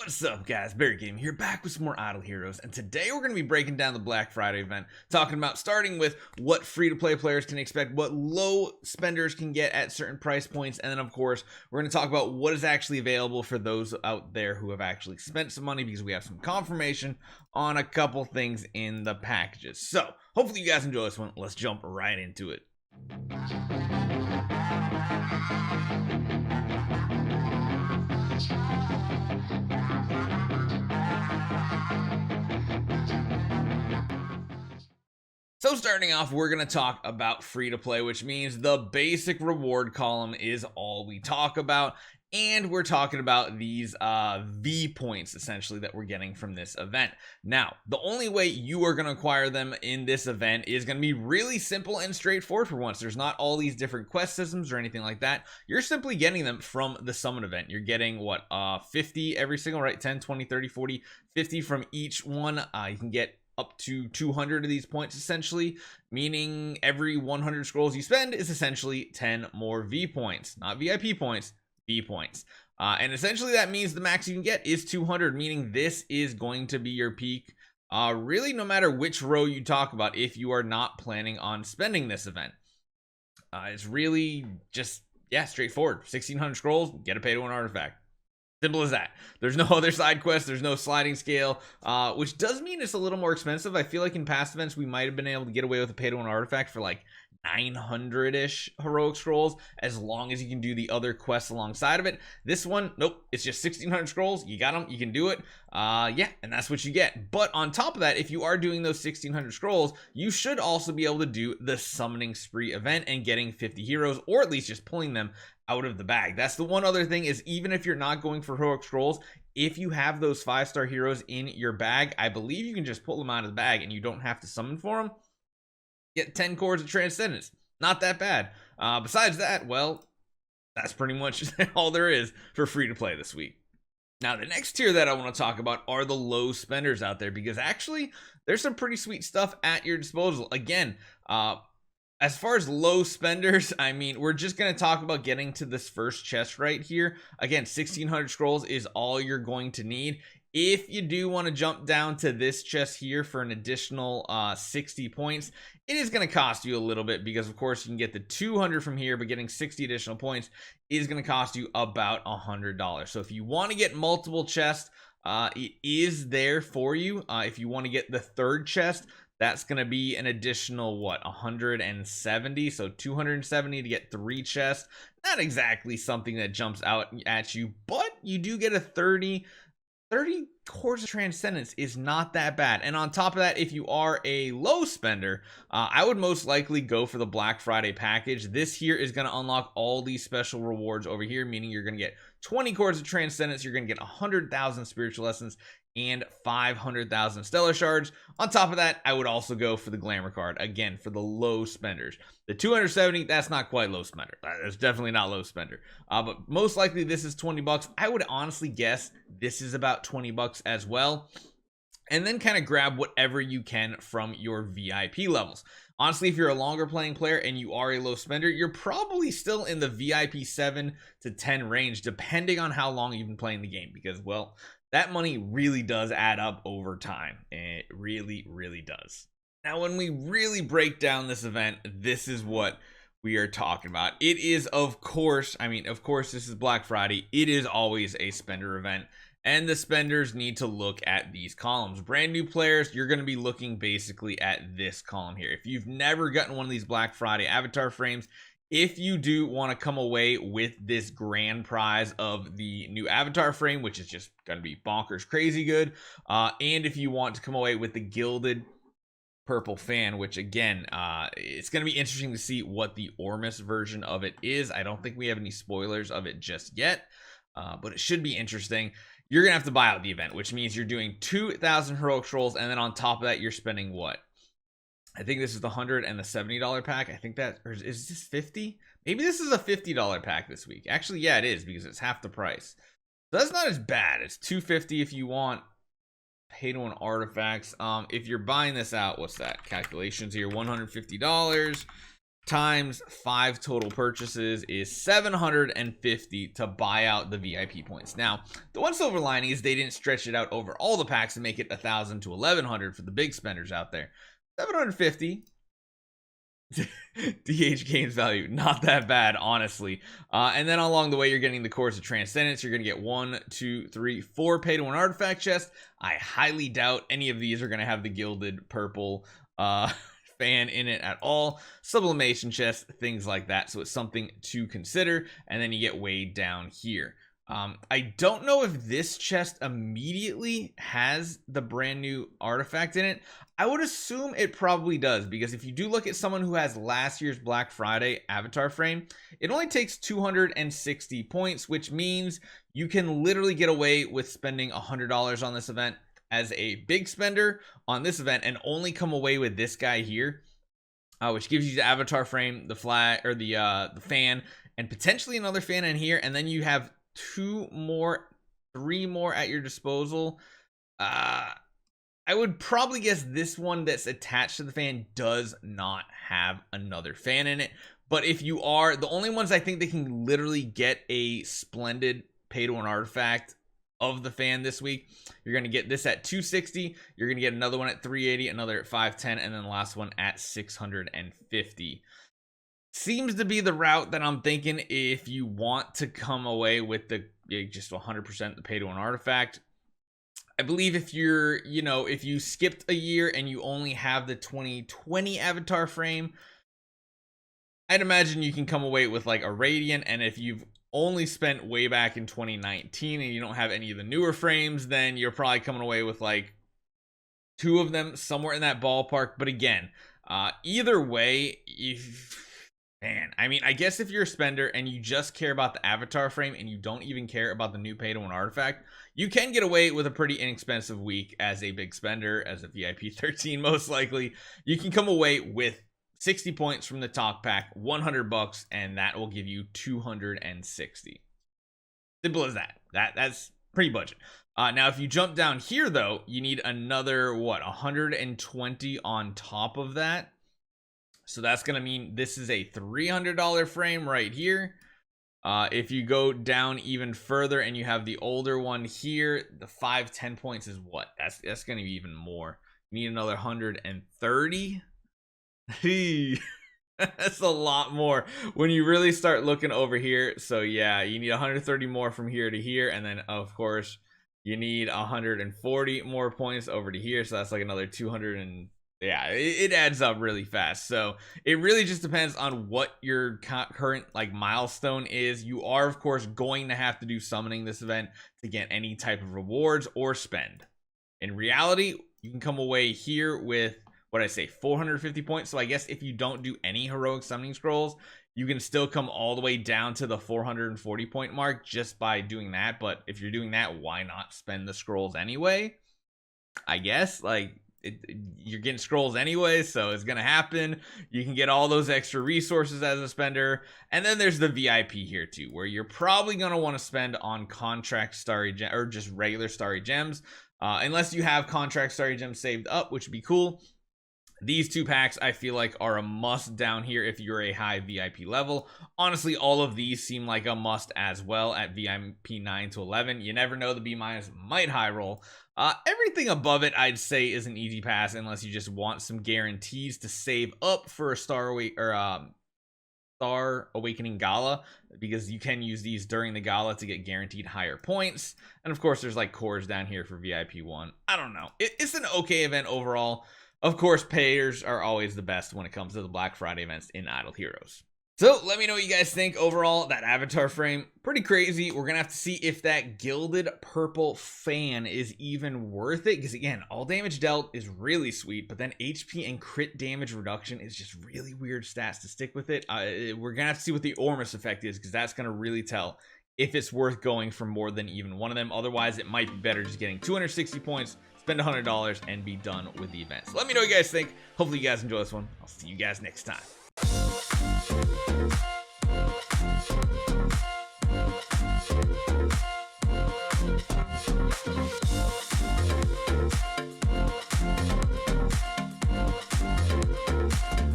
What's up, guys? Barry Game here, back with some more Idle Heroes, and today we're going to be breaking down the Black Friday event, talking about starting with what free-to-play players can expect, what low spenders can get at certain price points, and then of course we're going to talk about what is actually available for those out there who have actually spent some money, because we have some confirmation on a couple things in the packages. So hopefully you guys enjoy this one. Let's jump right into it. So starting off, we're going to talk about free-to-play, which means the basic reward column is all we talk about. And we're talking about these V points, essentially, that we're getting from this event. Now, the only way you are going to acquire them in this event is going to be really simple and straightforward for once. There's not all these different quest systems or anything like that. You're simply getting them from the summon event. You're getting, what, 50 every single, right? 10, 20, 30, 40, 50 from each one. You can get up to 200 of these points, essentially, meaning every 100 scrolls you spend is essentially 10 more V points, not VIP points, V points. And essentially that means the max you can get is 200, meaning this is going to be your peak, really no matter which row you talk about, if you are not planning on spending this event. It's really just, yeah, straightforward. 1600 scrolls, get a pay-to-win artifact. Simple as that. There's no other side quests. There's no sliding scale, which does mean it's a little more expensive. I feel like in past events, we might have been able to get away with a pay-to-win artifact for like 900-ish heroic scrolls, as long as you can do the other quests alongside of it. This one, nope, it's just 1600 scrolls. You got them, you can do it. Yeah, and that's what you get. But on top of that, if you are doing those 1600 scrolls, you should also be able to do the summoning spree event and getting 50 heroes, or at least just pulling them out of the bag. That's the one other thing, is even if you're not going for heroic scrolls, if you have those 5-star heroes in your bag, I believe you can just pull them out of the bag and you don't have to summon for them. Get 10 Cores of Transcendence. Not that bad. Besides that, well, that's pretty much all there is for free to play this week. Now, the next tier that I want to talk about are the low spenders out there, because actually there's some pretty sweet stuff at your disposal. Again, as far as low spenders, I mean, we're just going to talk about getting to this first chest right here. Again, 1600 scrolls is all you're going to need. If you do want to jump down to this chest here for an additional 60 points, it is going to cost you a little bit, because of course you can get the 200 from here, but getting 60 additional points is going to cost you about $100. So if you want to get multiple chests, it is there for you. If you want to get the third chest, that's going to be an additional, what, 170? So 270 to get 3 chests. Not exactly something that jumps out at you, but you do get a 30 Cores of Transcendence is not that bad. And on top of that, if you are a low spender, I would most likely go for the Black Friday package. This here is going to unlock all these special rewards over here, meaning you're going to get 20 Cores of Transcendence, you're going to get 100,000 Spiritual Essence, and 500,000 Stellar Shards. On top of that, I would also go for the Glamor card, again, for the low spenders. The 270, that's not quite low spender. That's definitely not low spender. But most likely this is 20 bucks. I would honestly guess this is about 20 bucks as well. And then kind of grab whatever you can from your VIP levels. Honestly, if you're a longer playing player and you are a low spender, you're probably still in the VIP 7 to 10 range, depending on how long you've been playing the game, because, well, that money really does add up over time. It really, really does. Now, when we really break down this event, this is what we are talking about. It is, of course, this is Black Friday. It is always a spender event, and the spenders need to look at these columns. Brand new players, you're going to be looking basically at this column here. If you've never gotten one of these Black Friday avatar frames, if you do want to come away with this grand prize of the new avatar frame, which is just going to be bonkers crazy good, and if you want to come away with the gilded purple fan, which again, it's going to be interesting to see what the Ormus version of it is. I don't think we have any spoilers of it just yet, but it should be interesting. You're going to have to buy out the event, which means you're doing 2,000 heroic scrolls, and then on top of that, you're spending what? I think this is the $100 and the $70 pack. I think that, or is this 50? Maybe this is a $50 pack this week. Actually, yeah, it is, because it's half the price. So that's not as bad. It's $250 if you want pay-to-win artifacts. If you're buying this out, what's that? Calculations here, $150 times 5 total purchases is 750 to buy out the VIP points. Now, the one silver lining is they didn't stretch it out over all the packs and make it 1,000 to 1,100 for the big spenders out there. 750 DH gains value, not that bad, honestly. And then along the way, you're getting the Cores of Transcendence. You're going to get 1, 2, 3, 4 pay-to-win artifact chests. I highly doubt any of these are going to have the gilded purple fan in it at all. Sublimation chest, things like that. So it's something to consider. And then you get way down here. I don't know if this chest immediately has the brand new artifact in it. I would assume it probably does, because if you do look at someone who has last year's Black Friday avatar frame, it only takes 260 points, which means you can literally get away with spending $100 on this event as a big spender on this event and only come away with this guy here, which gives you the avatar frame, the flag, or the fan, and potentially another fan in here, and then you have 3 more at your disposal. I would probably guess this one that's attached to the fan does not have another fan in it. But if you are, the only ones I think they can literally get a splendid pay-to-win artifact of the fan this week, you're going to get this at 260. You're going to get another one at 380, another at 510, and then the last one at 650. Seems to be the route that I'm thinking if you want to come away with the just 100% the pay-to-win artifact. I believe if you're, if you skipped a year and you only have the 2020 avatar frame, I'd imagine you can come away with like a Radiant. And if you've only spent way back in 2019 and you don't have any of the newer frames, then you're probably coming away with like 2 of them, somewhere in that ballpark. But again, either way, man, I mean, I guess if you're a spender and you just care about the avatar frame and you don't even care about the new pay-to-win artifact, you can get away with a pretty inexpensive week as a big spender, as a VIP 13 most likely. You can come away with 60 points from the talk pack, $100, and that will give you 260. Simple as that. That's pretty budget. Now, if you jump down here, though, you need another, 120 on top of that. So that's going to mean this is a $300 frame right here. If you go down even further and you have the older one here, the 510 points is what? That's going to be even more. You need another 130. That's a lot more when you really start looking over here. So yeah, you need 130 more from here to here, and then of course you need 140 more points over to here. So that's like another 200 and yeah, it adds up really fast. So it really just depends on what your current like milestone is. You are of course going to have to do summoning this event to get any type of rewards or spend. In reality, you can come away here with what I say, 450 points. So I guess if you don't do any heroic summoning scrolls, you can still come all the way down to the 440 point mark just by doing that. But if you're doing that, why not spend the scrolls anyway? I guess like you're getting scrolls anyway, so it's gonna happen. You can get all those extra resources as a spender, and then there's the VIP here too, where you're probably gonna want to spend on contract starry gem or just regular starry gems, unless you have contract starry gems saved up, which would be cool. These 2 packs I feel like are a must down here if you're a high VIP level. Honestly, all of these seem like a must as well at VIP 9 to 11. You never know, the B- might high roll. Everything above it I'd say is an easy pass unless you just want some guarantees to save up for a Star Awakening Gala, because you can use these during the Gala to get guaranteed higher points. And of course there's like cores down here for VIP 1. I don't know, it's an okay event overall. Of course, payers are always the best when it comes to the Black Friday events in Idle Heroes. So let me know what you guys think overall. That avatar frame, pretty crazy. We're going to have to see if that gilded purple fan is even worth it. Because again, all damage dealt is really sweet, but then HP and crit damage reduction is just really weird stats to stick with it. We're going to have to see what the Ormus effect is, because that's going to really tell if it's worth going for more than even one of them. Otherwise, it might be better just getting 260 points, spend $100, and be done with the event. So let me know what you guys think. Hopefully you guys enjoy this one. I'll see you guys next time.